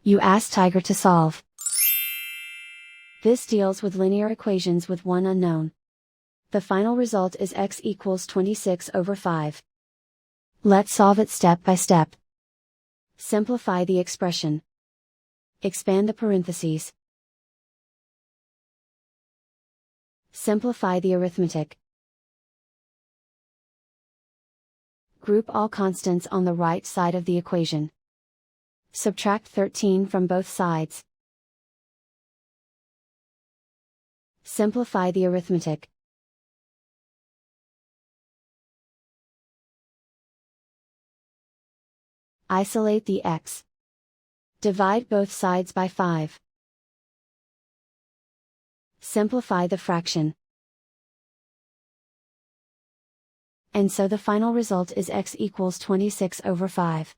You ask Tiger to solve. This deals with linear equations with one unknown. The final result is x equals 26/5. Let's solve it step by step. Simplify the expression. Expand the parentheses. Simplify the arithmetic. Group all constants on the right side of the equation. Subtract 13 from both sides. Simplify the arithmetic. Isolate the x. Divide both sides by 5. Simplify the fraction. And so the final result is x equals 26/5.